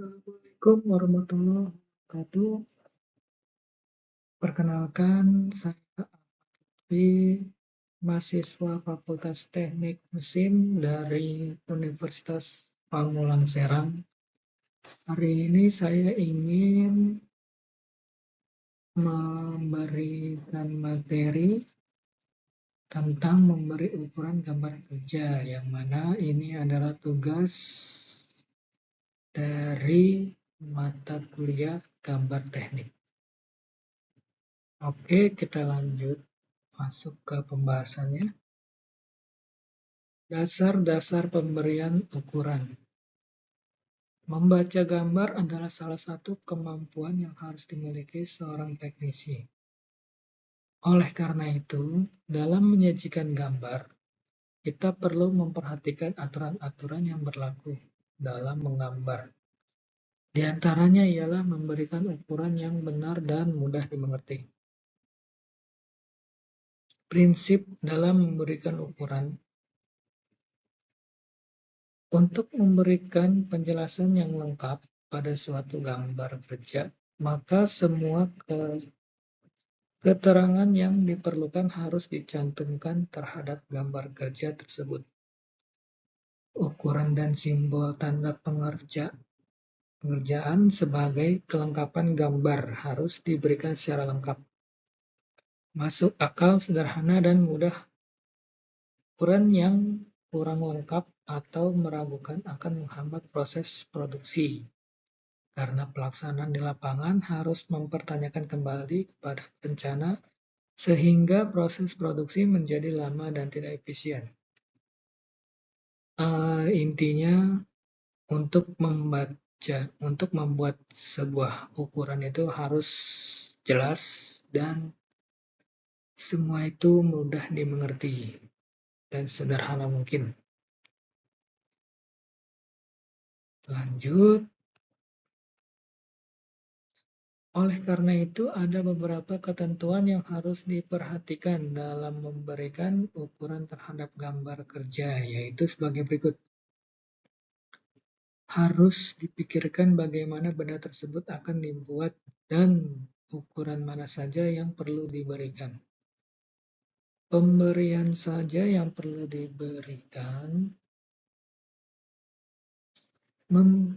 Assalamualaikum warahmatullahi wabarakatuh. Perkenalkan, saya Alfi, mahasiswa Fakultas Teknik Mesin dari Universitas Pamulang Serang. Hari ini saya ingin memberikan materi tentang memberi ukuran gambar kerja, yang mana ini adalah tugas dari mata kuliah gambar teknik. Oke, kita lanjut masuk ke pembahasannya. Dasar-dasar pemberian ukuran. Membaca gambar adalah salah satu kemampuan yang harus dimiliki seorang teknisi. Oleh karena itu, dalam menyajikan gambar, kita perlu memperhatikan aturan-aturan yang berlaku dalam menggambar. Di antaranya ialah memberikan ukuran yang benar dan mudah dimengerti. Prinsip dalam memberikan ukuran. Untuk memberikan penjelasan yang lengkap pada suatu gambar kerja, maka semua keterangan yang diperlukan harus dicantumkan terhadap gambar kerja tersebut. Ukuran dan simbol tanda pengerjaan sebagai kelengkapan gambar harus diberikan secara lengkap. Masuk akal, sederhana, dan mudah. Ukuran yang kurang lengkap atau meragukan akan menghambat proses produksi. Karena pelaksanaan di lapangan harus mempertanyakan kembali kepada perencana, sehingga proses produksi menjadi lama dan tidak efisien. Intinya, untuk membuat sebuah ukuran itu harus jelas dan semua itu mudah dimengerti dan sederhana mungkin. Lanjut. Oleh karena itu, ada beberapa ketentuan yang harus diperhatikan dalam memberikan ukuran terhadap gambar kerja, yaitu sebagai berikut. Harus dipikirkan bagaimana benda tersebut akan dibuat dan ukuran mana saja yang perlu diberikan. Pemberian saja yang perlu diberikan.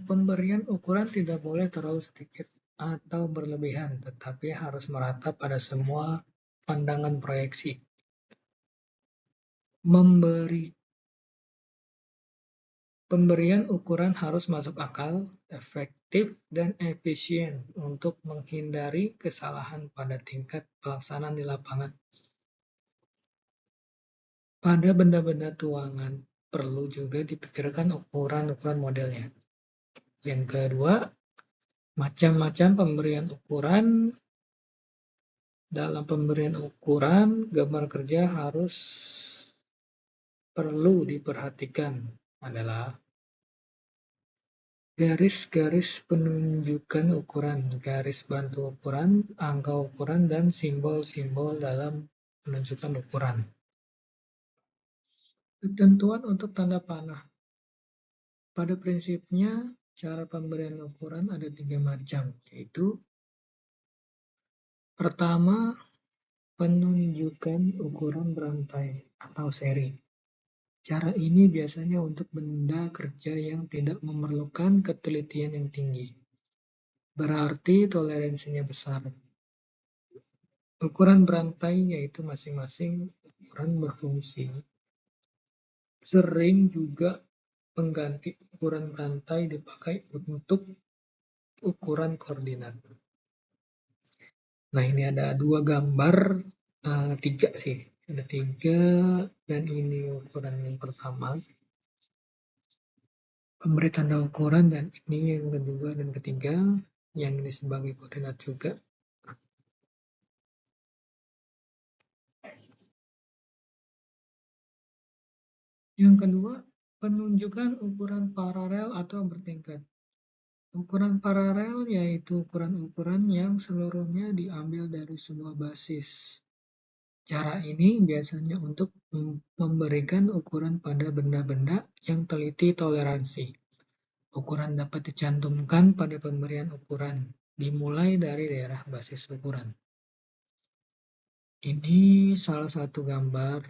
Pemberian ukuran tidak boleh terlalu sedikit atau berlebihan, tetapi harus merata pada semua pandangan proyeksi. Pemberian ukuran harus masuk akal, efektif, dan efisien untuk menghindari kesalahan pada tingkat pelaksanaan di lapangan. Pada benda-benda tuangan, perlu juga dipikirkan ukuran-ukuran modelnya. Yang kedua, macam-macam pemberian ukuran. Dalam pemberian ukuran, gambar kerja harus perlu diperhatikan adalah garis-garis penunjukan ukuran, garis bantu ukuran, angka ukuran, dan simbol-simbol dalam penunjukan ukuran. Ketentuan untuk tanda panah. Pada prinsipnya, cara pemberian ukuran ada 3 macam, yaitu pertama, penunjukan ukuran berantai atau seri. Cara ini biasanya untuk benda kerja yang tidak memerlukan ketelitian yang tinggi. Berarti toleransinya besar. Ukuran berantai yaitu masing-masing ukuran berfungsi. Sering juga pengganti ukuran berantai dipakai untuk ukuran koordinat. Nah, ini ada 2 gambar, 3 sih. Ada 3, dan ini ukuran yang pertama. Pemberi tanda ukuran, dan ini yang kedua dan ketiga, yang ini sebagai koordinat juga. Yang kedua, penunjukan ukuran paralel atau bertingkat. Ukuran paralel yaitu ukuran-ukuran yang seluruhnya diambil dari sebuah basis. Cara ini biasanya untuk memberikan ukuran pada benda-benda yang teliti toleransi. Ukuran dapat dicantumkan pada pemberian ukuran, dimulai dari daerah basis ukuran. Ini salah satu gambar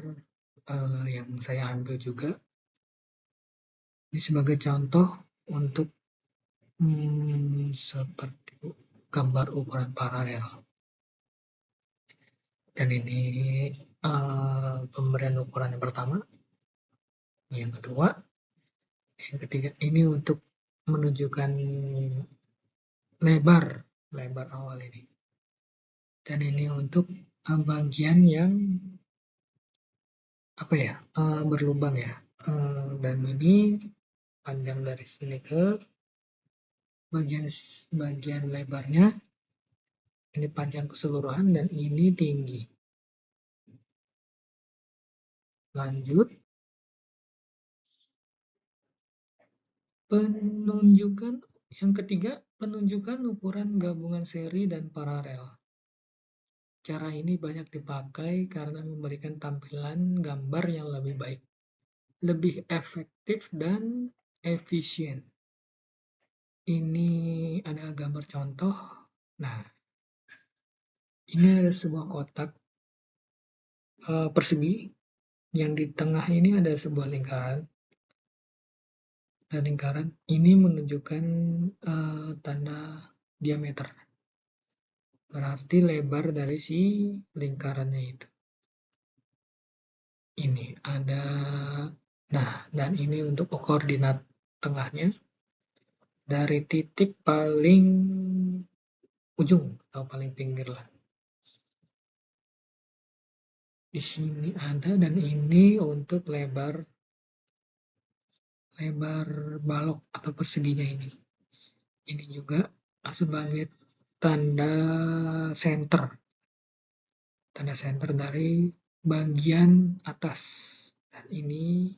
yang saya ambil juga. Ini sebagai contoh untuk seperti gambar ukuran paralel. Dan ini pemberian ukuran yang pertama, yang kedua, yang ketiga. Ini untuk menunjukkan lebar awal ini. Dan ini untuk bagian yang berlubang ya. Dan ini panjang dari sini ke bagian lebarnya. Ini panjang keseluruhan dan ini tinggi. Lanjut. Penunjukan yang ketiga, penunjukan ukuran gabungan seri dan paralel. Cara ini banyak dipakai karena memberikan tampilan gambar yang lebih baik, lebih efektif dan efisien. Ini ada gambar contoh. Nah, ini ada sebuah kotak persegi, yang di tengah ini ada sebuah lingkaran. Dan lingkaran ini menunjukkan tanda diameter. Berarti lebar dari si lingkarannya itu. Ini ada, dan ini untuk koordinat tengahnya. Dari titik paling ujung atau paling pinggir lah. Di sini ada, dan ini untuk lebar balok atau perseginya ini. Ini juga sebagai tanda center. Tanda center dari bagian atas. Dan ini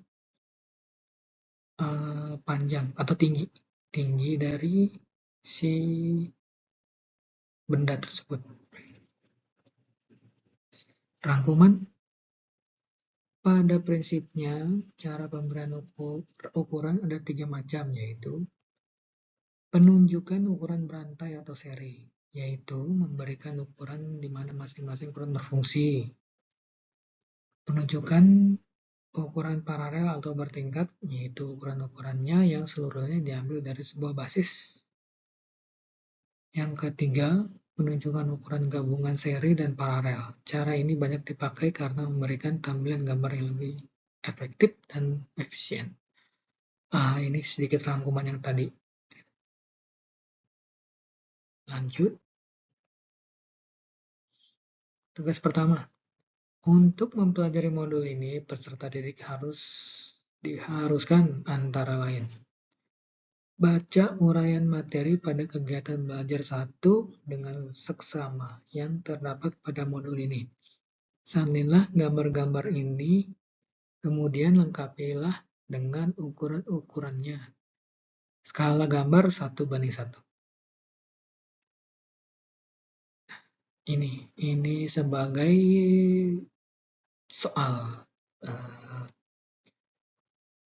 panjang atau tinggi. Tinggi dari si benda tersebut. Rangkuman. Pada prinsipnya, cara pemberian ukuran ada 3 macam, yaitu penunjukan ukuran berantai atau seri, yaitu memberikan ukuran di mana masing-masing ukuran berfungsi. Penunjukan ukuran paralel atau bertingkat, yaitu ukuran-ukurannya yang seluruhnya diambil dari sebuah basis. Yang ketiga, penunjukan ukuran gabungan seri dan paralel. Cara ini banyak dipakai karena memberikan tampilan gambar yang lebih efektif dan efisien. Ini sedikit rangkuman yang tadi. Lanjut. Tugas pertama. Untuk mempelajari modul ini, peserta didik diharuskan antara lain: baca uraian materi pada kegiatan belajar 1 dengan seksama yang terdapat pada modul ini. Salinilah gambar-gambar ini, kemudian lengkapilah dengan ukuran-ukurannya. Skala gambar 1:1. Ini sebagai soal.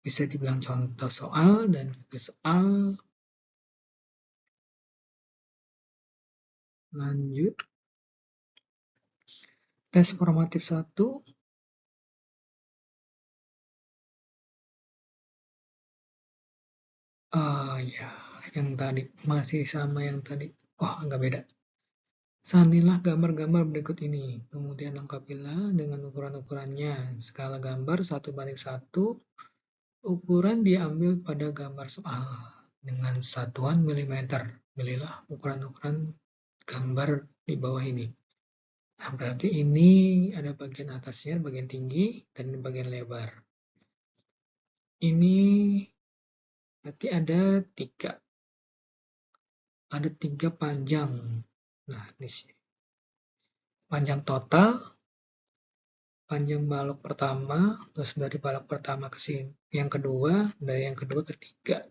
Bisa dibilang contoh soal dan juga soal. Lanjut. Tes formatif 1. Yang tadi masih sama yang tadi. Agak beda. Salinilah gambar-gambar berikut ini, kemudian lengkapilah dengan ukuran-ukurannya. Skala gambar 1:1. Ukuran diambil pada gambar soal dengan satuan milimeter. Pilihlah ukuran-ukuran gambar di bawah ini. Nah, berarti ini ada bagian atasnya, bagian tinggi, dan bagian lebar. Ini berarti ada 3. Ada 3 panjang. Nah, di sini. Panjang total, panjang balok pertama, terus dari balok pertama ke sini. Yang kedua, dari yang kedua ke 3.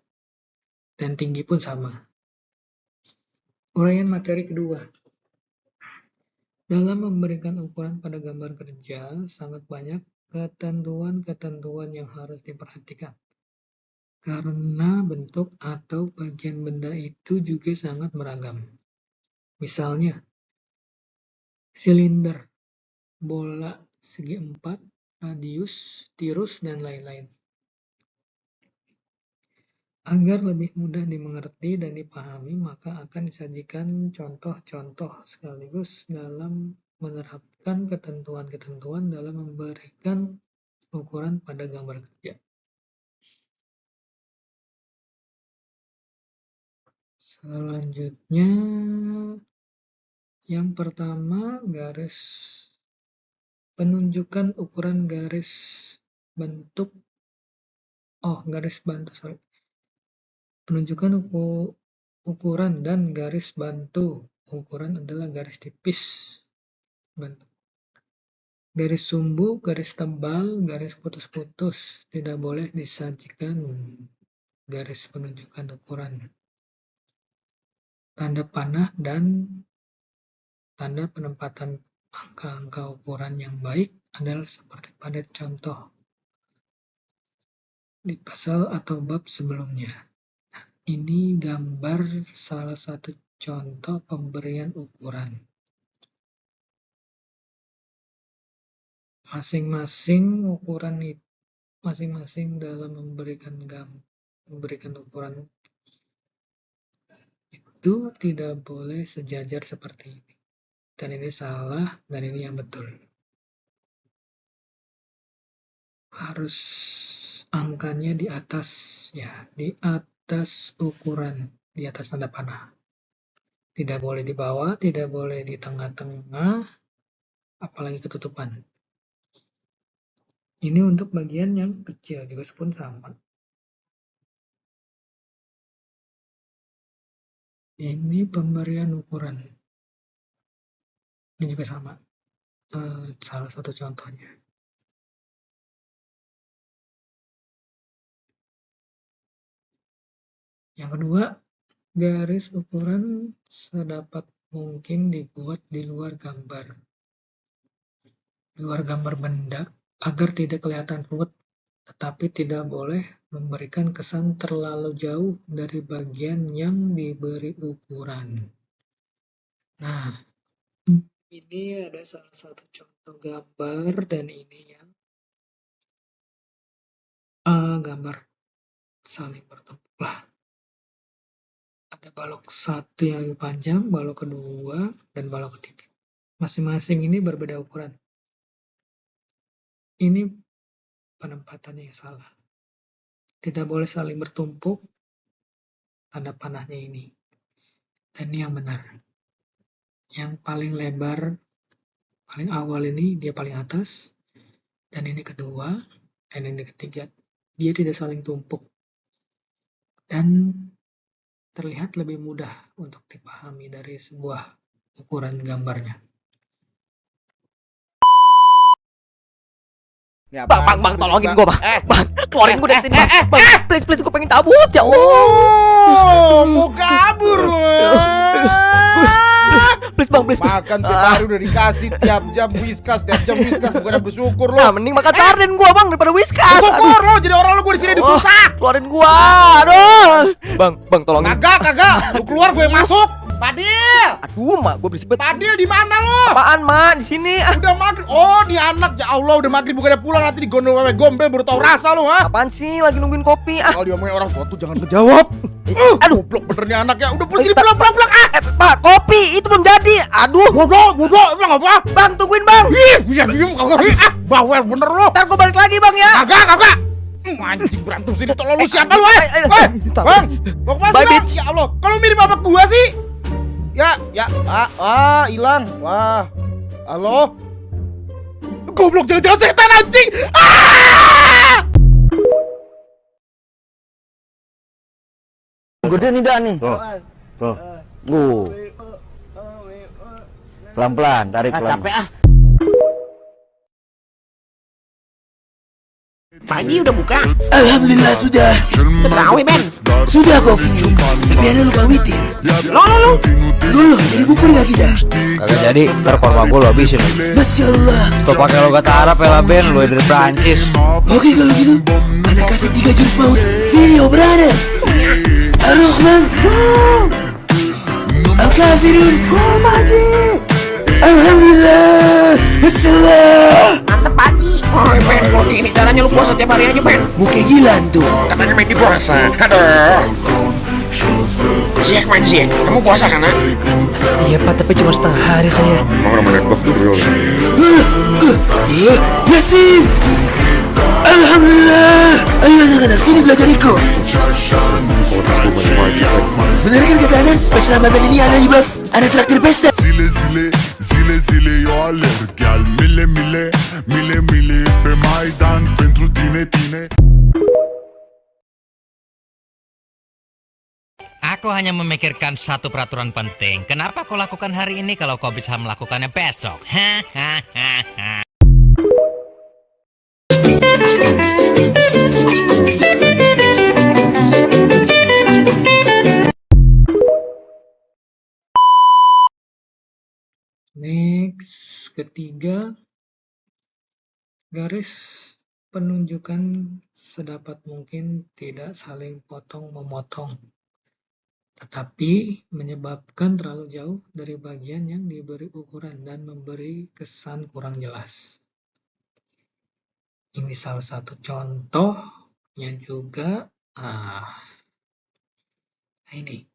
Dan tinggi pun sama. Uraian materi kedua. Dalam memberikan ukuran pada gambar kerja, sangat banyak ketentuan-ketentuan yang harus diperhatikan. karena bentuk atau bagian benda itu juga sangat beragam. Misalnya, silinder, bola segi empat, radius, tirus, dan lain-lain. Agar lebih mudah dimengerti dan dipahami, maka akan disajikan contoh-contoh sekaligus dalam menerapkan ketentuan-ketentuan dalam memberikan ukuran pada gambar kerja. Selanjutnya, yang pertama, penunjukan ukuran garis bantu. Penunjukan ukuran dan garis bantu. Ukuran adalah garis tipis bantu. Garis sumbu, garis tebal, garis putus-putus. Tidak boleh disajikan garis penunjukan ukuran. Tanda panah dan tanda penempatan angka-angka ukuran yang baik adalah seperti pada contoh di pasal atau bab sebelumnya. Ini gambar salah satu contoh pemberian ukuran. Masing-masing dalam memberikan ukuran itu tidak boleh sejajar seperti ini. Dan ini salah, dan ini yang betul. Harus angkanya di atas, di atas ukuran, di atas tanda panah. Tidak boleh di bawah, tidak boleh di tengah-tengah, apalagi ketutupan. Ini untuk bagian yang kecil juga pun sama. Ini pemberian ukuran. Ini juga sama. Salah satu contohnya. Yang kedua, garis ukuran sedapat mungkin dibuat di luar gambar. Di luar gambar benda agar tidak kelihatan ruwet, tetapi tidak boleh memberikan kesan terlalu jauh dari bagian yang diberi ukuran. Nah, ini ada salah satu contoh gambar, dan ini yang gambar saling bertemu. Ada balok satu yang lebih panjang, balok kedua, dan balok ketiga. Masing-masing ini berbeda ukuran. Ini penempatannya yang salah. Tidak boleh saling bertumpuk tanda panahnya ini. Dan ini yang benar. Yang paling lebar, paling awal ini dia paling atas, dan ini kedua, dan ini ketiga. Dia tidak saling tumpuk. Dan terlihat lebih mudah untuk dipahami dari sebuah ukuran gambarnya. Ya, bang, tolongin gue, bang. Bang, keluarin gue dari sini, bang. Bang, please, gue pengen cabut, ya. Mau kabur lu. Please, bang. Makan tiap hari udah dikasih tiap jam Whiskas, bukannya bersyukur lo. Nah, mending makan sarden gue, bang, daripada Whiskas. Syukur lo, jadi orang lo gue di sini disusah. Keluarin gue, aduh. Bang, tolongin. Kagak, lu keluar gue yang masuk. Padil! Aduh, mak, gue berisik banget. Padil di mana lo? Apaan, mak? Di sini. Udah maghrib. Oh, di anak, ya Allah, udah maghrib bukannya pulang nanti digondol sama gombel baru tahu rasa lo, ha? Apaan sih? Lagi nungguin kopi. Kalau diomongin orang tua tuh jangan ngejawab. Aduh, goblok bener nih anak ya. Udah sini pulang. Pak, kopi itu belum jadi. Aduh. Bodoh, emang apa? Bang, tungguin, bang. Ih, bisa diem kagak. Bawel bener lo. Ntar gue balik lagi, bang, ya. Kagak. Anjing berantem sini, tolong lu siapa lu, Bang, mau kemana sih, ya Allah, kalau mirip apa gua sih? Ya, hilang. Wah, halo? Goblok, jangan setan anjing. Gede nih dah nih. Tuh. Pelan-pelan, tarik pelan. Capek ah. Pagi udah buka? Alhamdulillah sudah. Terawih, Ben. Sudah coffee. Tapi Adriana lupa witir. Loh, jadi bubur gak kita? Kagak jadi, ntar korma gue lo habisin. Masya Allah. Stop pakai logat Arab ya lah Ben, lo dari Prancis. Oke kalau gitu, Anda kasih 3 jurus maut. Video brother. Ar-Rahman. Al-Kafirun. Maji. Alhamdulillah. Masya Allah. Mantep pagi. Oh Ben, kalau gini caranya lu puasa tiap hari aja Ben. Muka gilaan tuh. Katanya main di puasa. Aduh. Siak main siak. Kamu puasa kan? Iya Pak, tapi cuma setengah hari saya. Mau main buff dulu. Yasin. Alhamdulillah. Ayo anak-anak sini belajar ikut. Bener kan kata Anan? Pas Ramadan ini Anan di buff. Anak traktir pesta. Zile eu alerg Al mile pe Maidan Pentru tine Aku hanya memikirkan satu peraturan penting. Kenapa kau lakukan hari ini kalau kau bisa melakukannya besok? Hahaha. Next, ketiga, garis penunjukan sedapat mungkin tidak saling potong-memotong, tetapi menyebabkan terlalu jauh dari bagian yang diberi ukuran dan memberi kesan kurang jelas. Ini salah satu contohnya juga. Nah, ini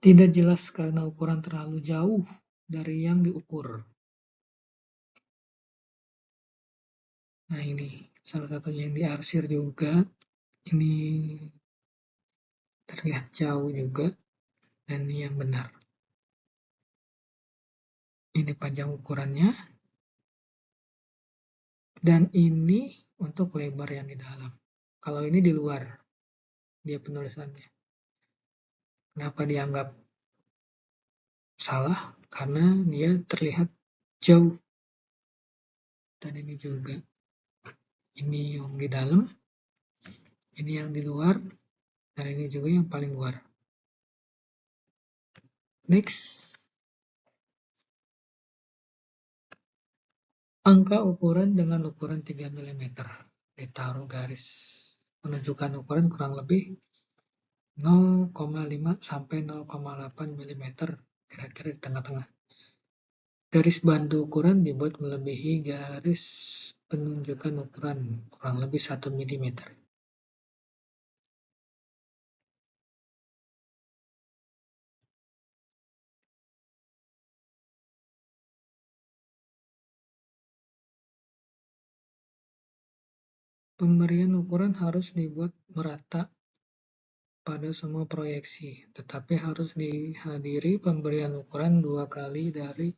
tidak jelas karena ukuran terlalu jauh dari yang diukur. Nah, ini salah satunya yang diarsir juga. Ini terlihat jauh juga. Dan ini yang benar. Ini panjang ukurannya. Dan ini untuk lebar yang di dalam. Kalau ini di luar, dia penulisannya. Kenapa dianggap salah? Karena dia terlihat jauh. Dan ini juga. Ini yang di dalam. Ini yang di luar. Dan ini juga yang paling luar. Next. Angka ukuran dengan ukuran 3 mm. Ditaruh garis menunjukkan ukuran kurang lebih 0,5 sampai 0,8 mm. Kira-kira di tengah-tengah. Garis bantu ukuran dibuat melebihi garis penunjukan ukuran kurang lebih 1 mm. Pemberian ukuran harus dibuat merata pada semua proyeksi, tetapi harus dihadiri pemberian ukuran 2 kali dari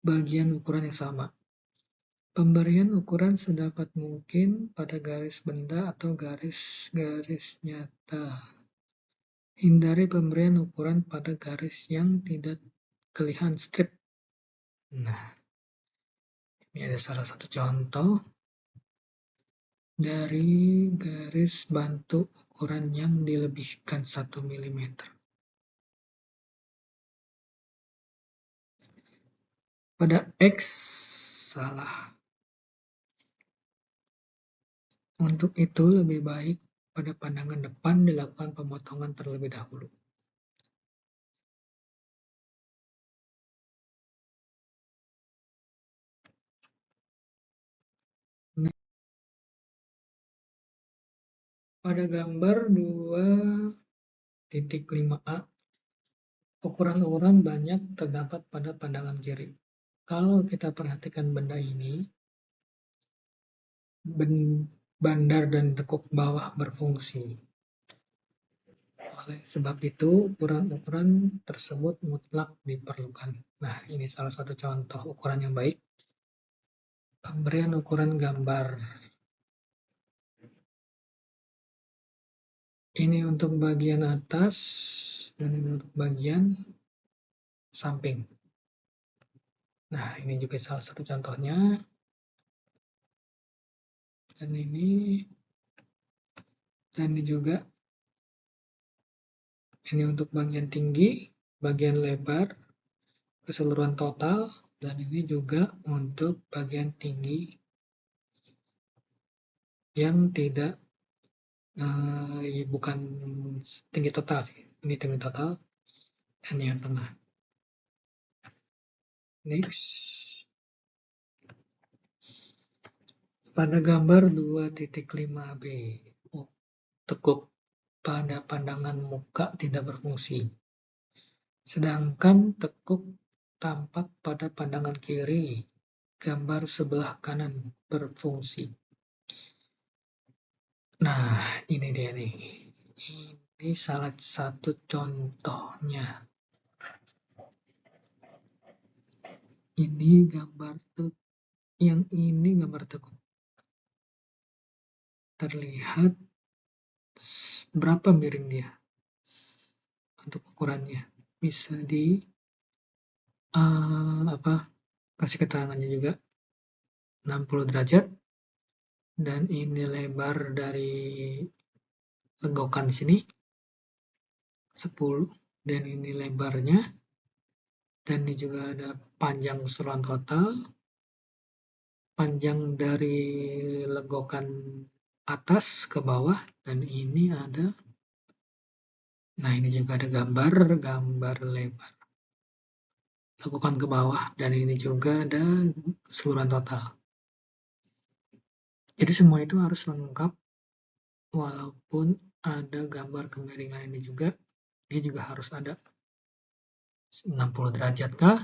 bagian ukuran yang sama. Pemberian ukuran sedapat mungkin pada garis benda atau garis-garis nyata. Hindari pemberian ukuran pada garis yang tidak kelihatan strip. Nah, ini ada salah satu contoh dari garis bantu ukuran yang dilebihkan 1 mm. Pada X, salah. Untuk itu lebih baik pada pandangan depan dilakukan pemotongan terlebih dahulu. Pada gambar 2.5a, ukuran-ukuran banyak terdapat pada pandangan kiri. Kalau kita perhatikan benda ini, bandar dan lekuk bawah berfungsi. Oleh sebab itu, ukuran-ukuran tersebut mutlak diperlukan. Nah, ini salah satu contoh ukuran yang baik. Pemberian ukuran gambar. Ini untuk bagian atas, dan ini untuk bagian samping. Nah, ini juga salah satu contohnya. Dan ini juga. Ini untuk bagian tinggi, bagian lebar, keseluruhan total, dan ini juga untuk bagian tinggi yang tidak bukan tinggi total sih. Ini tinggi total dan yang tengah. Next. Pada gambar 2.5b, tekuk pada pandangan muka tidak berfungsi. Sedangkan tekuk tampak pada pandangan kiri, gambar sebelah kanan berfungsi. Nah, ini dia nih. Ini salah satu contohnya. Ini gambar tekuk. Yang ini gambar tekuk. Terlihat berapa miring dia untuk ukurannya. Bisa di kasih keterangannya juga 60 derajat. Dan ini lebar dari lenggokan sini 10, dan ini lebarnya, dan ini juga ada panjang keseluruhan total, panjang dari lenggokan atas ke bawah, dan ini ada, nah ini juga ada gambar lebar lenggokan ke bawah, dan ini juga ada keseluruhan total. Jadi semua itu harus lengkap, walaupun ada gambar kemiringan ini juga, dia juga harus ada 60 derajat kah,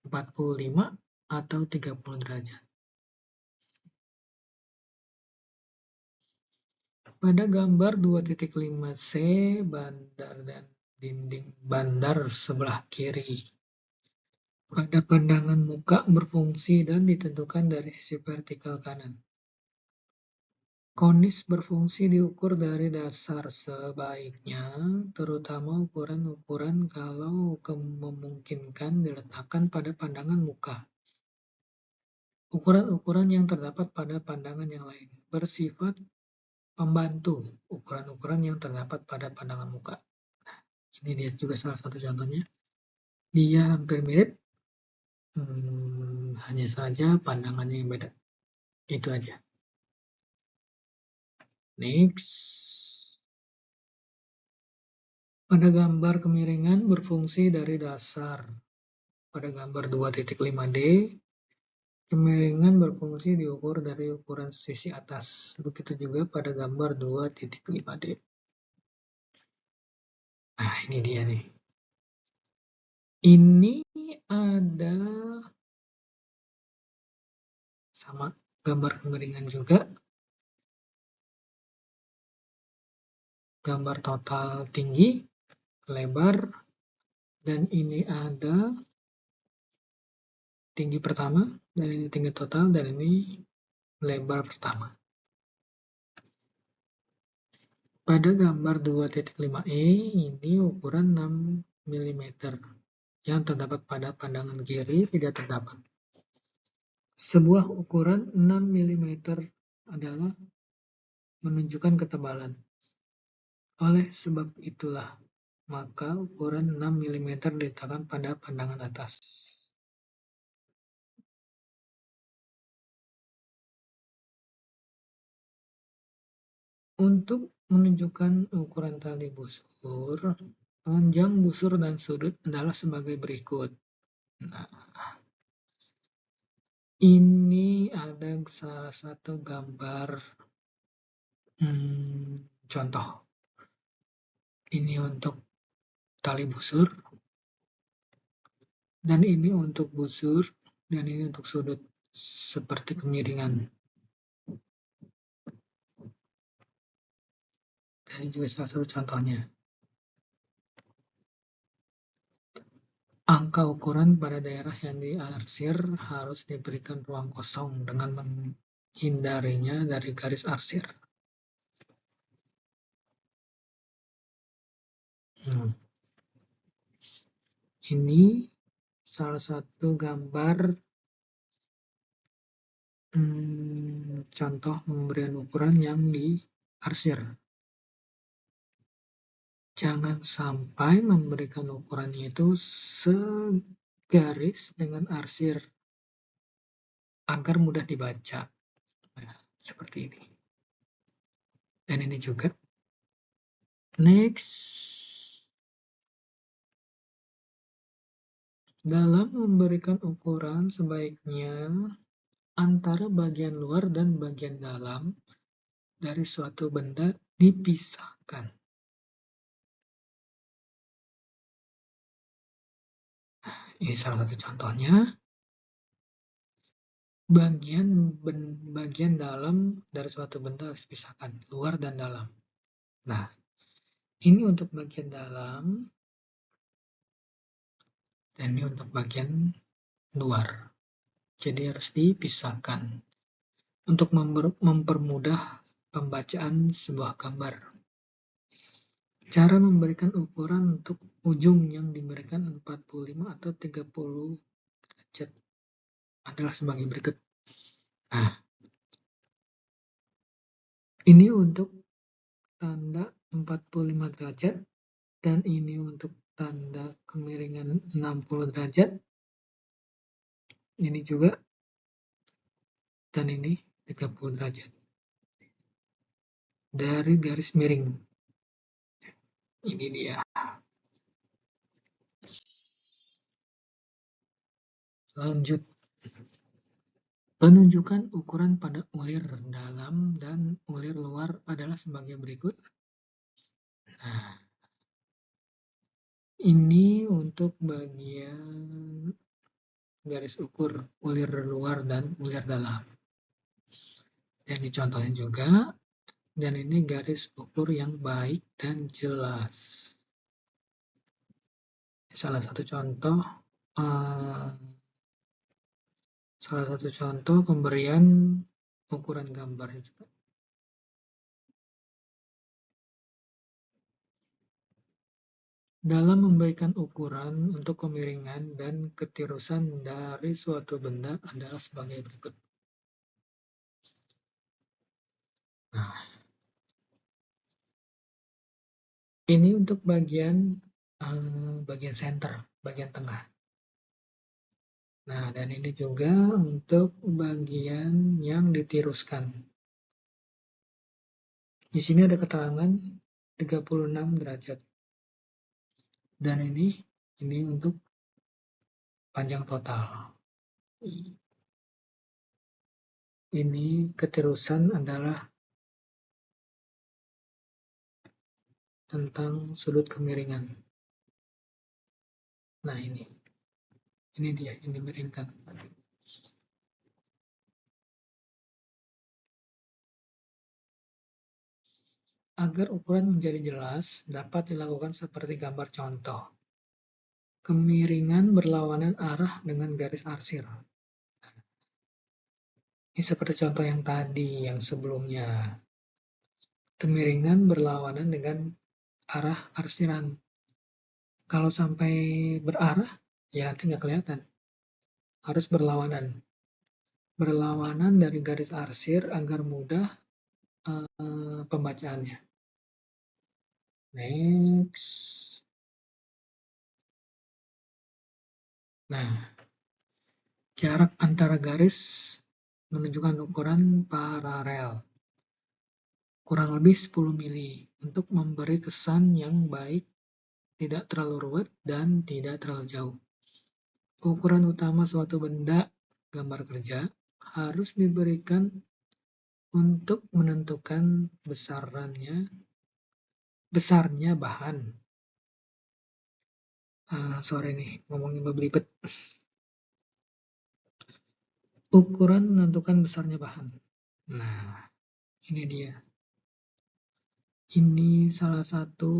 45 atau 30 derajat. Pada gambar 2.5c, bandar dan dinding bandar sebelah kiri. Pada pandangan muka berfungsi dan ditentukan dari sisi vertikal kanan. Konis berfungsi diukur dari dasar sebaiknya, terutama ukuran-ukuran kalau memungkinkan diletakkan pada pandangan muka. Ukuran-ukuran yang terdapat pada pandangan yang lain bersifat pembantu ukuran-ukuran yang terdapat pada pandangan muka. Ini dia juga salah satu contohnya. Dia hampir mirip, hanya saja pandangannya yang beda. Itu aja. Next. Pada gambar kemiringan berfungsi dari dasar. Pada gambar 2.5D, kemiringan berfungsi diukur dari ukuran sisi atas. Begitu juga pada gambar 2.5D. Nah, ini dia nih. Ini ada sama gambar kemiringan juga. Gambar total tinggi, lebar, dan ini ada tinggi pertama, dan ini tinggi total, dan ini lebar pertama. Pada gambar 2.5e, ini ukuran 6 mm. Yang terdapat pada pandangan kiri tidak terdapat. Sebuah ukuran 6 mm adalah menunjukkan ketebalan. Oleh sebab itulah, maka ukuran 6 mm diletakkan pada pandangan atas. Untuk menunjukkan ukuran tali busur, panjang busur dan sudut adalah sebagai berikut. Nah, ini ada salah satu gambar contoh. Ini untuk tali busur, dan ini untuk busur, dan ini untuk sudut, seperti kemiringan. Dan ini juga salah satu contohnya. Angka ukuran pada daerah yang diarsir harus diberikan ruang kosong dengan menghindarinya dari garis arsir. Ini salah satu gambar contoh pemberian ukuran yang diarsir. Jangan sampai memberikan ukurannya itu segaris dengan arsir agar mudah dibaca. Nah, seperti ini. Dan ini juga. Next. Dalam memberikan ukuran, sebaiknya antara bagian luar dan bagian dalam dari suatu benda dipisahkan. Ini salah satu contohnya. Bagian dalam dari suatu benda harus dipisahkan, luar dan dalam. Nah, ini untuk bagian dalam, dan ini untuk bagian luar. Jadi harus dipisahkan untuk mempermudah pembacaan sebuah gambar. Cara memberikan ukuran untuk ujung yang diberikan 45 atau 30 derajat adalah sebagai berikut. Nah, ini untuk tanda 45 derajat, dan ini untuk tanda kemiringan 60 derajat. Ini juga, dan ini 30 derajat. Dari garis miring. Ini dia. Lanjut. Penunjukan ukuran pada ulir dalam dan ulir luar adalah sebagai berikut. Nah, ini untuk bagian garis ukur ulir luar dan ulir dalam. Dan ini contohnya juga. Dan ini garis ukur yang baik dan jelas. Salah satu contoh pemberian ukuran gambarnya juga. Dalam memberikan ukuran untuk kemiringan dan ketirusan dari suatu benda adalah sebagai berikut. Nah, ini untuk bagian center, bagian tengah. Nah, dan ini juga untuk bagian yang ditiruskan. Di sini ada keterangan 36 derajat. Dan ini untuk panjang total. Ini ketirusan adalah tentang sudut kemiringan. Nah, ini dia yang dimiringkan. Agar ukuran menjadi jelas, dapat dilakukan seperti gambar contoh. Kemiringan berlawanan arah dengan garis arsir. Ini seperti contoh yang tadi, yang sebelumnya. Kemiringan berlawanan dengan arah arsiran. Kalau sampai berarah, ya nanti nggak kelihatan. Harus berlawanan. Berlawanan dari garis arsir agar mudah pembacaannya. Next. Nah, jarak antara garis menunjukkan ukuran paralel. Kurang lebih 10 mili untuk memberi kesan yang baik, tidak terlalu ruwet dan tidak terlalu jauh. Ukuran utama suatu benda, gambar kerja, harus diberikan untuk menentukan besarnya bahan. Sorry nih, ngomongin belibet. Ukuran menentukan besarnya bahan. Nah, ini dia. Ini salah satu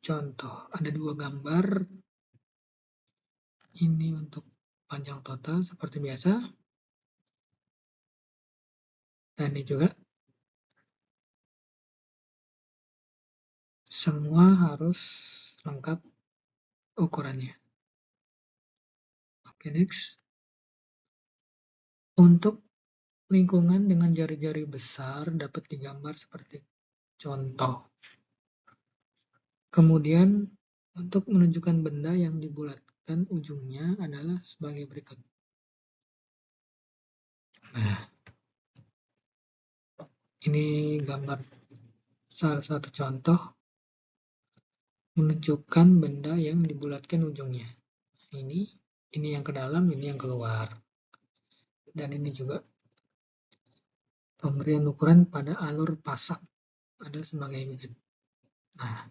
contoh. Ada dua gambar. Ini untuk panjang total seperti biasa. Dan ini juga. Semua harus lengkap ukurannya. Oke, next. Untuk lingkungan dengan jari-jari besar dapat digambar seperti contoh. Kemudian untuk menunjukkan benda yang dibulatkan ujungnya adalah sebagai berikut. Nah, ini gambar salah satu contoh menunjukkan benda yang dibulatkan ujungnya. Ini yang ke dalam, ini yang keluar. Dan ini juga pemberian ukuran pada alur pasak ada sebagai berikut. Nah,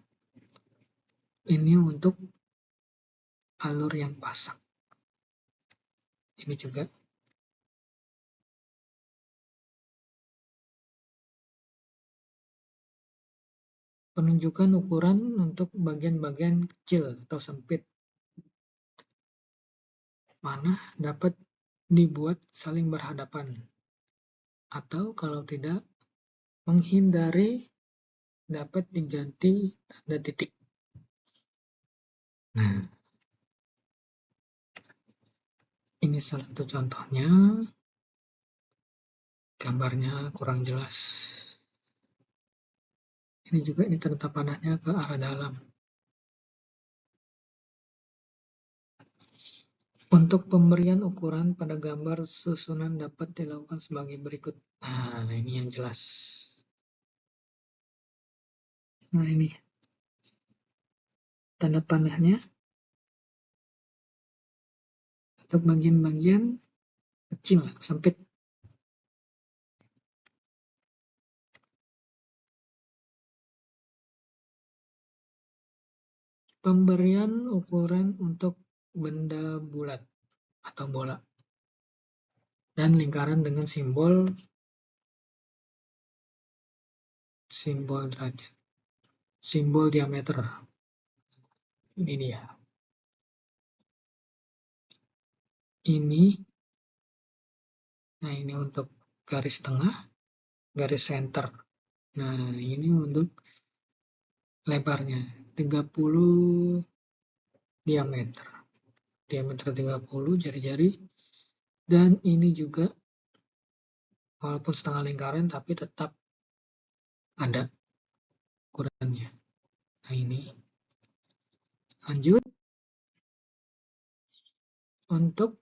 ini untuk alur yang pasak. Ini juga penunjukan ukuran untuk bagian-bagian kecil atau sempit, mana dapat dibuat saling berhadapan, atau kalau tidak, menghindari dapat diganti tanda titik. Nah, ini salah satu contohnya. Gambarnya kurang jelas. Ini juga ini tanda panahnya ke arah dalam. Untuk pemberian ukuran pada gambar susunan dapat dilakukan sebagai berikut. Nah, ini yang jelas. Nah, ini tanda panahnya untuk bagian-bagian kecil, sempit. Pemberian ukuran untuk benda bulat atau bola dan lingkaran dengan simbol derajat, simbol diameter. Ini dia. Nah, ini untuk garis tengah, garis center. Nah, ini untuk lebarnya 30 diameter 30 jari-jari, dan ini juga walaupun setengah lingkaran tapi tetap ada ukurannya. Nah, ini lanjut untuk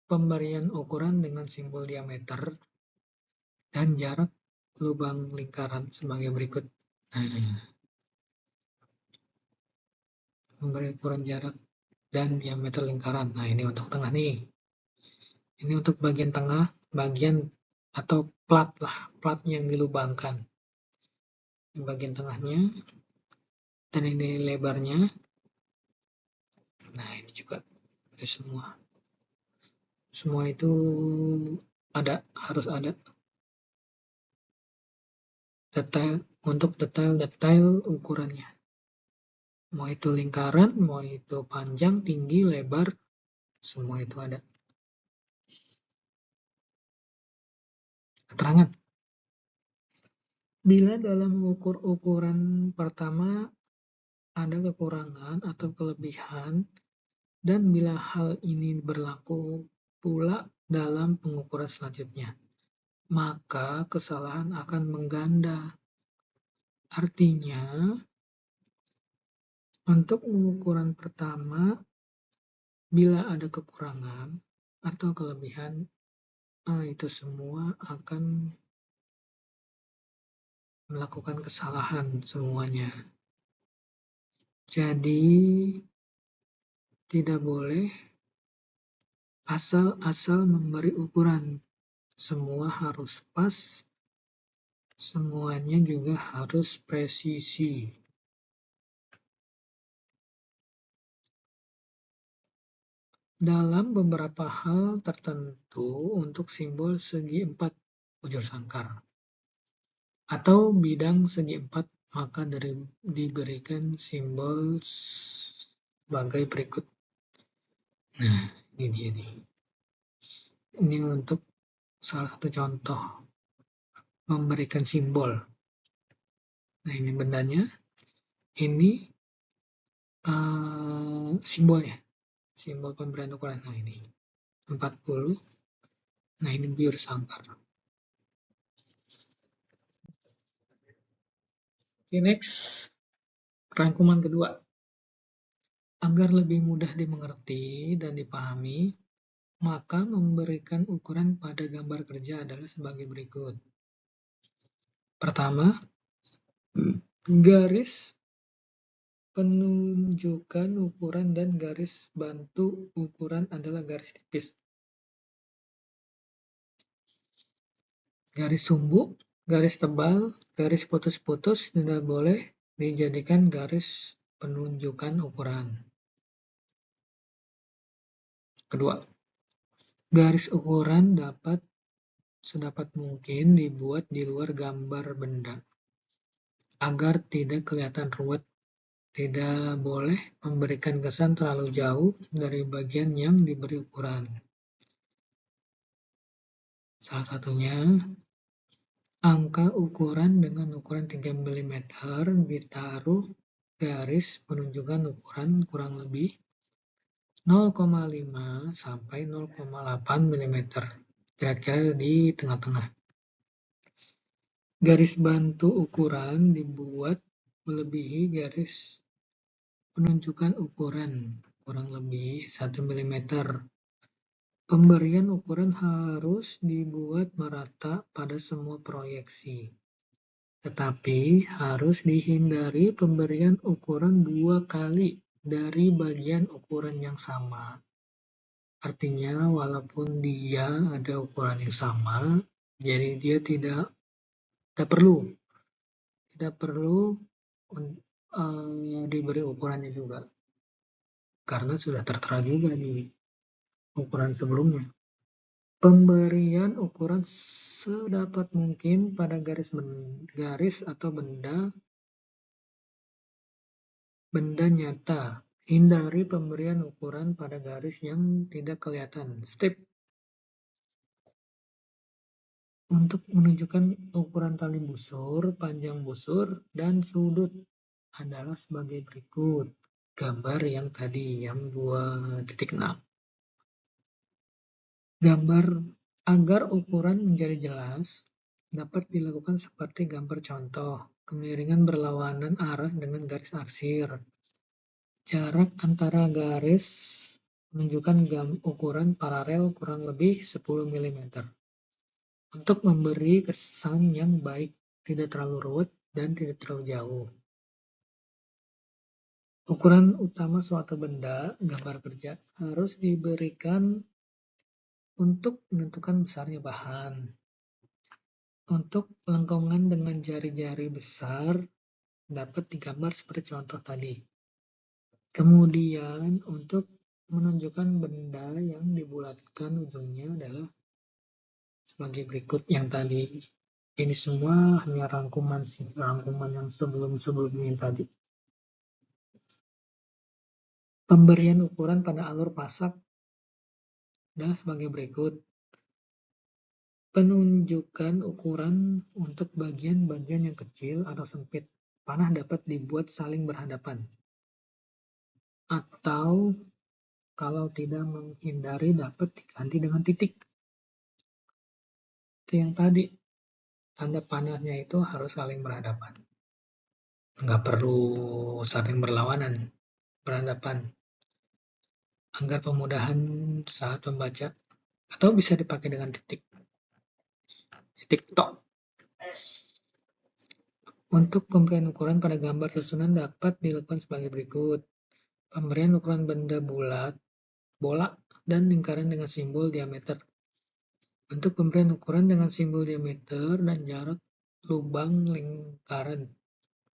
pemberian ukuran dengan simbol diameter dan jarak lubang lingkaran sebagai berikut. Nah, memberi ukuran jarak dan diameter lingkaran. Nah, ini untuk tengah nih. Ini untuk bagian tengah, bagian atau plat yang dilubangkan. Ini bagian tengahnya, dan ini lebarnya. Nah, ini juga ada semua. Semua itu harus ada detail ukurannya. Mau itu lingkaran, mau itu panjang, tinggi, lebar, semua itu ada. Keterangan. Bila dalam ukuran pertama ada kekurangan atau kelebihan, dan bila hal ini berlaku pula dalam pengukuran selanjutnya, maka kesalahan akan mengganda. Artinya, untuk pengukuran pertama, bila ada kekurangan atau kelebihan, itu semua akan melakukan kesalahan semuanya. Jadi, tidak boleh asal-asal memberi ukuran. Semua harus pas, semuanya juga harus presisi. Dalam beberapa hal tertentu untuk simbol segi 4 bujur sangkar atau bidang segi 4, maka diberikan simbol sebagai berikut. Nah, ini dia nih. Ini untuk salah satu contoh memberikan simbol. Nah, ini bendanya. Ini simbolnya. Simbol pemberian ukuran. Nah, ini 40. Nah, ini bujur sangkar. Oke, next. Rangkuman kedua. Agar lebih mudah dimengerti dan dipahami, maka memberikan ukuran pada gambar kerja adalah sebagai berikut. Pertama, garis penunjukan ukuran dan garis bantu ukuran adalah garis tipis. Garis sumbu, garis tebal, garis putus-putus tidak boleh dijadikan garis penunjukan ukuran. Kedua, garis ukuran sedapat mungkin dibuat di luar gambar benda, agar tidak kelihatan ruwet. Tidak boleh memberikan kesan terlalu jauh dari bagian yang diberi ukuran. Salah satunya, angka ukuran dengan ukuran 3 mm ditaruh garis penunjukan ukuran kurang lebih 0,5 sampai 0,8 mm, kira-kira di tengah-tengah. Garis bantu ukuran dibuat melebihi garis penunjukan ukuran kurang lebih 1 mm. Pemberian ukuran harus dibuat merata pada semua proyeksi. Tetapi harus dihindari pemberian ukuran 2 kali dari bagian ukuran yang sama. Artinya, walaupun dia ada ukuran yang sama, jadi dia tidak perlu diberi ukurannya juga, karena sudah tertera juga di ukuran sebelumnya. Pemberian ukuran sedapat mungkin pada garis atau benda nyata. Hindari pemberian ukuran pada garis yang tidak kelihatan. Step untuk menunjukkan ukuran tali busur, panjang busur, dan sudut adalah sebagai berikut. Gambar yang tadi, yang 2.6. Gambar agar ukuran menjadi jelas dapat dilakukan seperti gambar contoh. Kemiringan berlawanan arah dengan garis arsir. Jarak antara garis menunjukkan ukuran paralel kurang lebih 10 mm. Untuk memberi kesan yang baik, tidak terlalu ruwet dan tidak terlalu jauh. Ukuran utama suatu benda, gambar kerja, harus diberikan untuk menentukan besarnya bahan. Untuk lengkungan dengan jari-jari besar dapat digambar seperti contoh tadi. Kemudian untuk menunjukkan benda yang dibulatkan ujungnya adalah sebagai berikut yang tadi. Ini semua hanya rangkuman yang sebelum-sebelumnya yang tadi. Pemberian ukuran pada alur pasak adalah sebagai berikut. Penunjukan ukuran untuk bagian-bagian yang kecil atau sempit. Panah dapat dibuat saling berhadapan. Atau kalau tidak menghindari dapat diganti dengan titik. Itu yang tadi. Tanda panahnya itu harus saling berhadapan. Nggak perlu saling berhadapan. Agar pemudahan saat membaca. Atau bisa dipakai dengan titik. Titik tok. Untuk pemberian ukuran pada gambar susunan dapat dilakukan sebagai berikut. Pemberian ukuran benda bulat, bola, dan lingkaran dengan simbol diameter. Untuk pemberian ukuran dengan simbol diameter dan jarak lubang lingkaran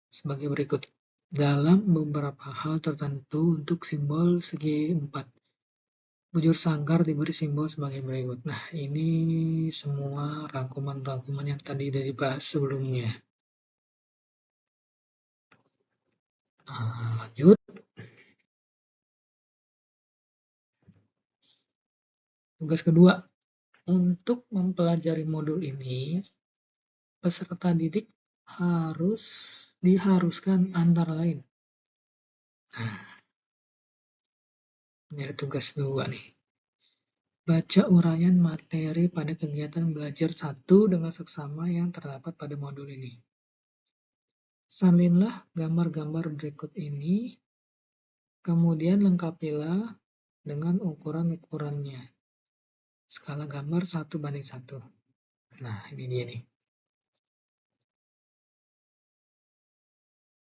sebagai berikut. Dalam beberapa hal tertentu untuk simbol segi 4. Bujur sangkar diberi simbol sebagai berikut. Nah, ini semua rangkuman-rangkuman yang tadi dibahas sebelumnya. Lanjut. Tugas kedua. Untuk mempelajari modul ini, peserta didik diharuskan antara lain. Nah, ini ada tugas kedua nih. Baca uraian materi pada kegiatan belajar 1 dengan seksama yang terdapat pada modul ini. Salinlah gambar-gambar berikut ini, kemudian lengkapilah dengan ukuran-ukurannya. Skala gambar 1:1. Nah, ini dia nih.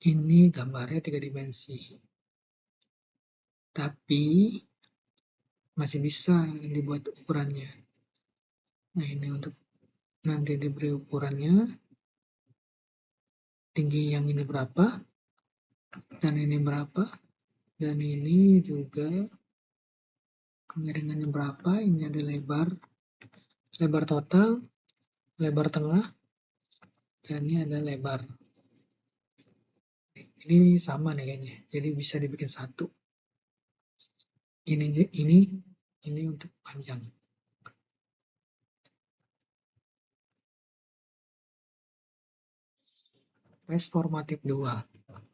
Ini gambarnya 3 dimensi. Tapi masih bisa dibuat ukurannya. Nah, ini untuk nanti diberi ukurannya. Tinggi yang ini berapa, dan ini berapa, dan ini juga kemiringannya berapa. Ini ada lebar total, lebar tengah, dan ini ada lebar. Ini sama nih kayaknya, jadi bisa dibikin satu. Ini untuk panjang. Tes formatif 2.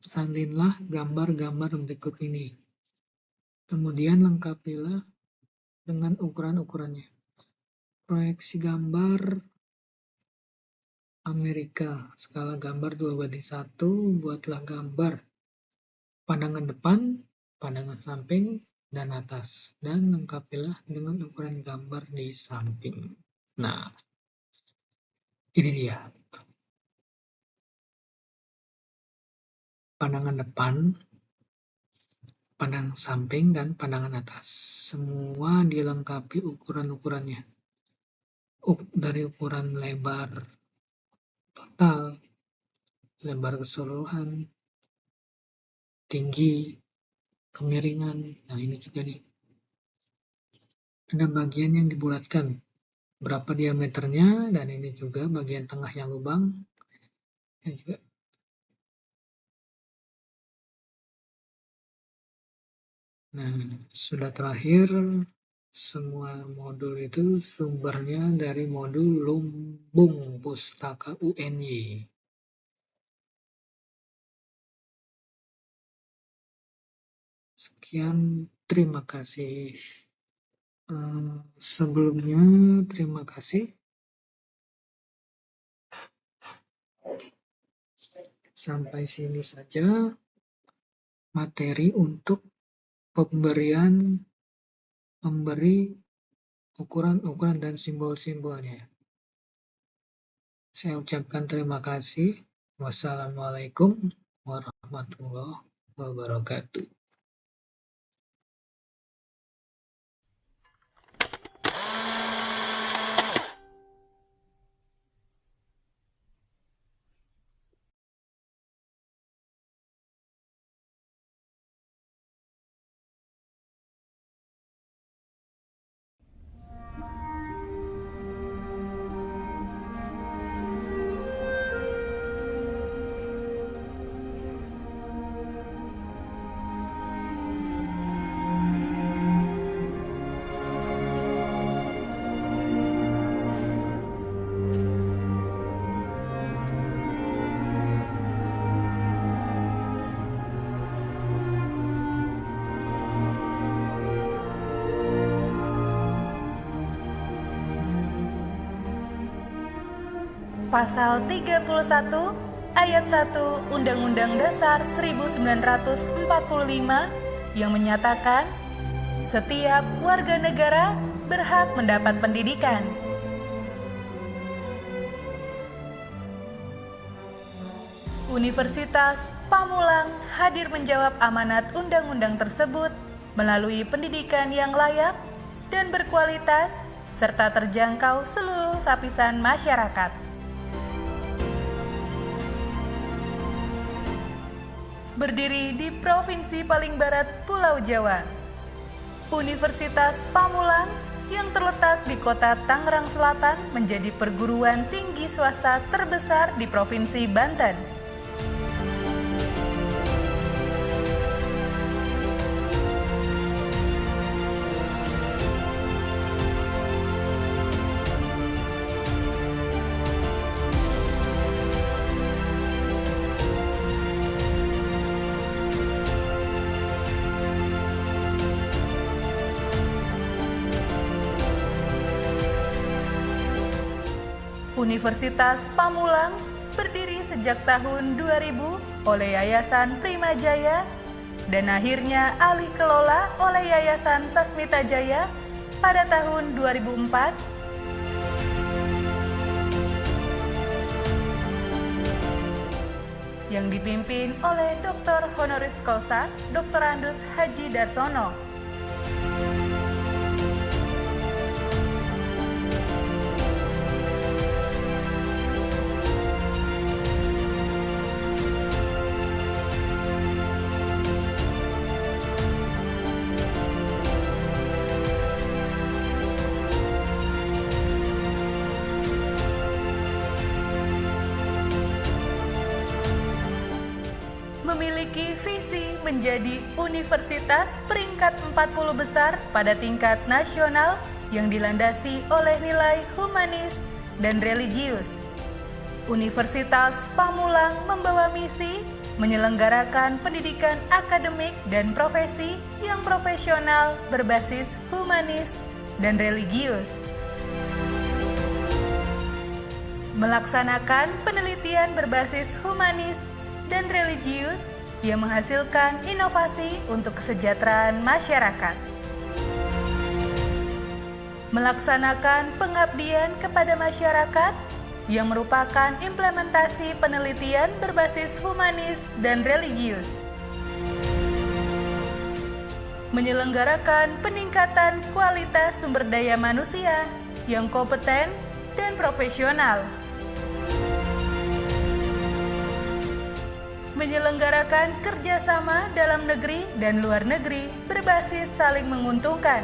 Salinlah gambar-gambar berikut ini. Kemudian lengkapilah dengan ukuran-ukurannya. Proyeksi gambar Amerika. Skala gambar 2:1. Buatlah gambar pandangan depan, pandangan samping, dan atas. Dan lengkapilah dengan ukuran gambar di samping. Nah, ini dia. Pandangan depan, pandangan samping, dan pandangan atas. Semua dilengkapi ukuran-ukurannya. Dari ukuran lebar total, lebar keseluruhan, tinggi, kemiringan. Nah, ini juga nih. Ada bagian yang dibulatkan. Berapa diameternya, dan ini juga bagian tengah yang lubang. Ini juga. Nah, sudah terakhir, semua modul itu sumbernya dari modul Lumbung Pustaka UNY. Sekian, terima kasih. Sebelumnya, terima kasih. Sampai sini saja materi untuk memberi ukuran-ukuran dan simbol-simbolnya. Saya ucapkan terima kasih. Wassalamualaikum warahmatullahi wabarakatuh. Pasal 31 Ayat 1 Undang-Undang Dasar 1945 yang menyatakan setiap warga negara berhak mendapat pendidikan. Universitas Pamulang hadir menjawab amanat undang-undang tersebut melalui pendidikan yang layak dan berkualitas serta terjangkau seluruh lapisan masyarakat. Berdiri di Provinsi paling barat Pulau Jawa, Universitas Pamulang yang terletak di kota Tangerang Selatan menjadi perguruan tinggi swasta terbesar di Provinsi Banten. Universitas Pamulang berdiri sejak tahun 2000 oleh Yayasan Prima Jaya, dan akhirnya alih kelola oleh Yayasan Sasmita Jaya pada tahun 2004, yang dipimpin oleh Dr. Honoris Causa Dr. Andus Haji Darsono. Memiliki visi menjadi universitas peringkat 40 besar pada tingkat nasional yang dilandasi oleh nilai humanis dan religius. Universitas Pamulang membawa misi menyelenggarakan pendidikan akademik dan profesi yang profesional berbasis humanis dan religius. Melaksanakan penelitian berbasis humanis dan religius yang menghasilkan inovasi untuk kesejahteraan masyarakat. Melaksanakan pengabdian kepada masyarakat yang merupakan implementasi penelitian berbasis humanis dan religius. Menyelenggarakan peningkatan kualitas sumber daya manusia yang kompeten dan profesional. Menyelenggarakan kerjasama dalam negeri dan luar negeri berbasis saling menguntungkan.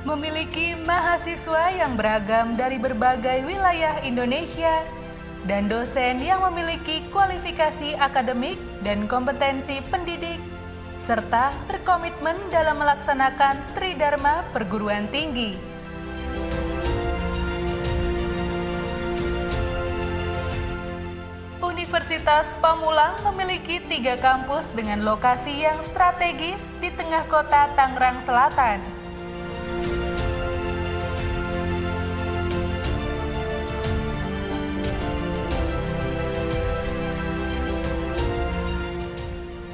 Memiliki mahasiswa yang beragam dari berbagai wilayah Indonesia dan dosen yang memiliki kualifikasi akademik dan kompetensi pendidik, serta berkomitmen dalam melaksanakan Tridharma Perguruan Tinggi. Universitas Pamulang memiliki 3 kampus dengan lokasi yang strategis di tengah kota Tangerang Selatan.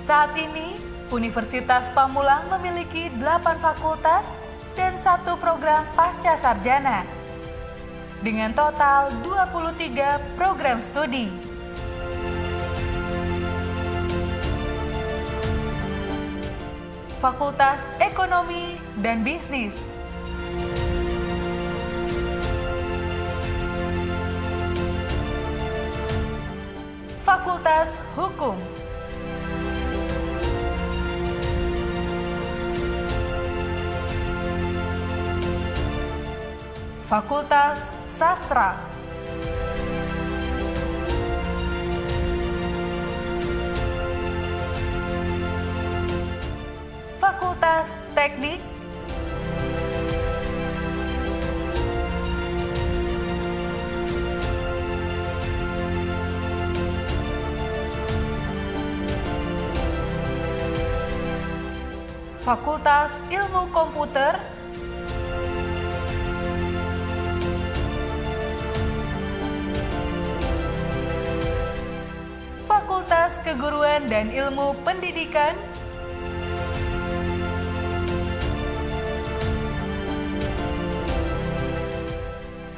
Saat ini, Universitas Pamulang memiliki 8 fakultas dan 1 program pasca sarjana, dengan total 23 program studi. Fakultas Ekonomi dan Bisnis, Fakultas Hukum, Fakultas Sastra, Fakultas Teknik, Fakultas Ilmu Komputer, Fakultas Keguruan dan Ilmu Pendidikan,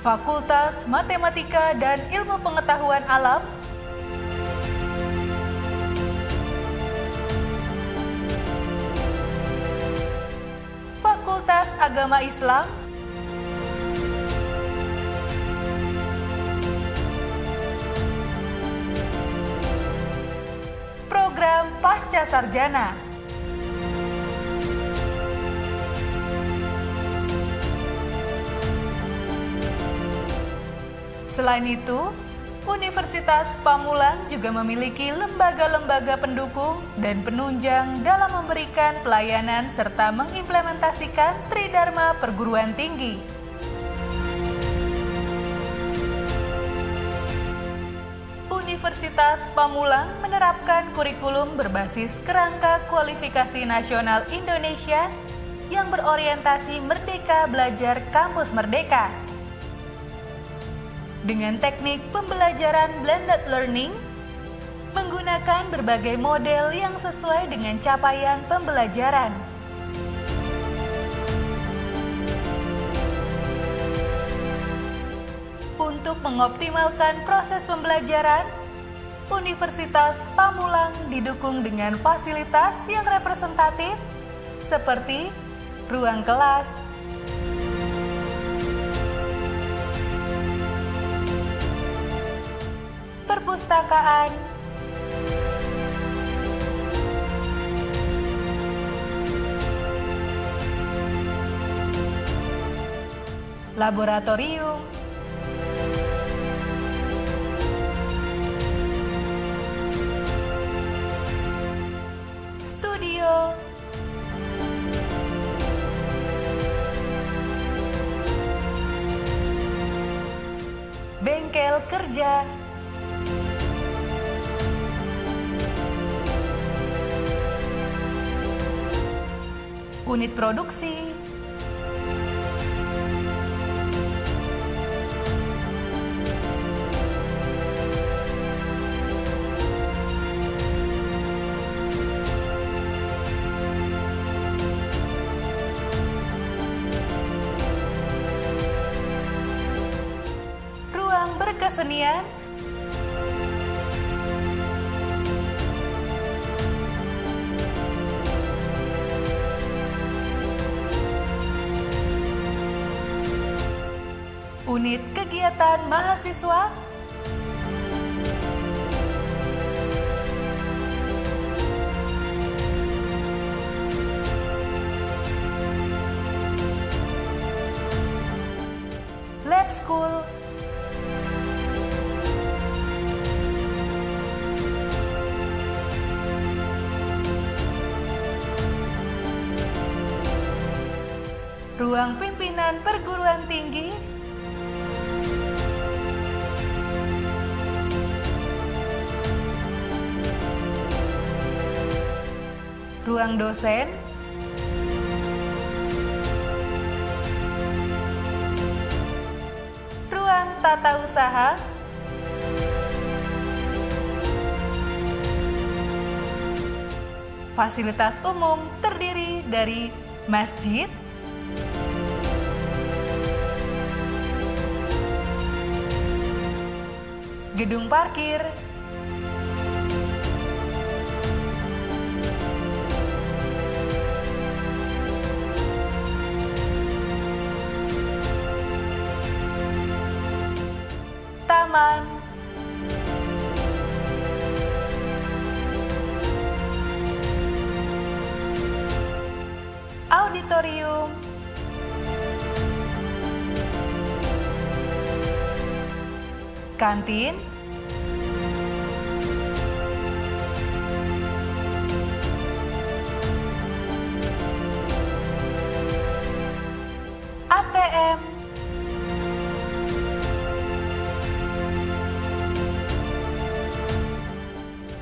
Fakultas Matematika dan Ilmu Pengetahuan Alam, Fakultas Agama Islam, Program Pasca Sarjana. Selain itu, Universitas Pamulang juga memiliki lembaga-lembaga pendukung dan penunjang dalam memberikan pelayanan serta mengimplementasikan Tridharma Perguruan Tinggi. Universitas Pamulang menerapkan kurikulum berbasis kerangka kualifikasi nasional Indonesia yang berorientasi Merdeka Belajar Kampus Merdeka. Dengan teknik pembelajaran blended learning, menggunakan berbagai model yang sesuai dengan capaian pembelajaran. Untuk mengoptimalkan proses pembelajaran, Universitas Pamulang didukung dengan fasilitas yang representatif seperti ruang kelas, perpustakaan, laboratorium, studio, bengkel kerja, unit produksi, ruang berkesenian, unit kegiatan mahasiswa, lab school, ruang pimpinan perguruan tinggi, ruang dosen, ruang tata usaha, fasilitas umum terdiri dari masjid, gedung parkir, taman, auditorium, kantin, ATM,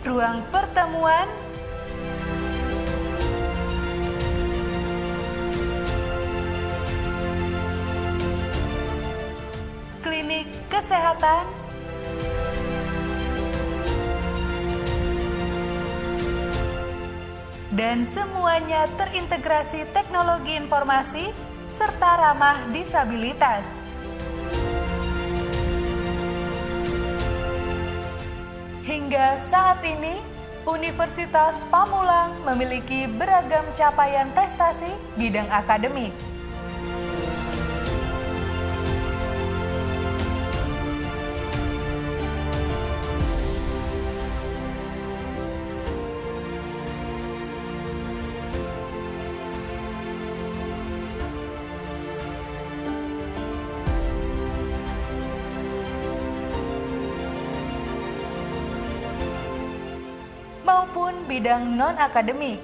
ruang pertemuan, klinik kesehatan, dan semuanya terintegrasi teknologi informasi serta ramah disabilitas. Hingga saat ini, Universitas Pamulang memiliki beragam capaian prestasi bidang akademik. Maupun bidang non-akademik.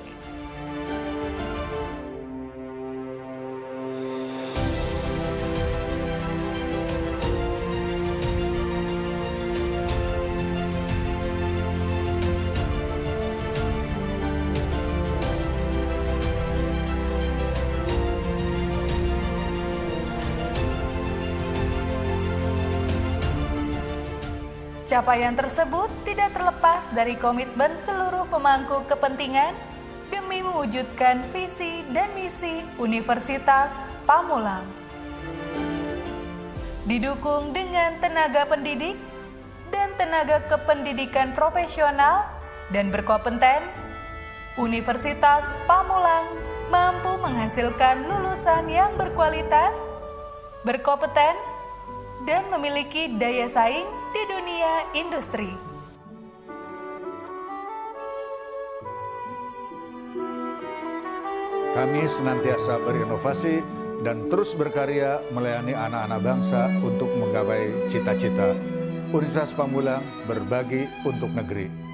Capaian tersebut tidak terlepas dari komitmen seluruh pemangku kepentingan demi mewujudkan visi dan misi Universitas Pamulang. Didukung dengan tenaga pendidik dan tenaga kependidikan profesional dan berkompeten, Universitas Pamulang mampu menghasilkan lulusan yang berkualitas, berkompeten, dan memiliki daya saing di dunia industri. Kami senantiasa berinovasi dan terus berkarya melayani anak-anak bangsa untuk menggapai cita-cita. Universitas Pamulang berbagi untuk negeri.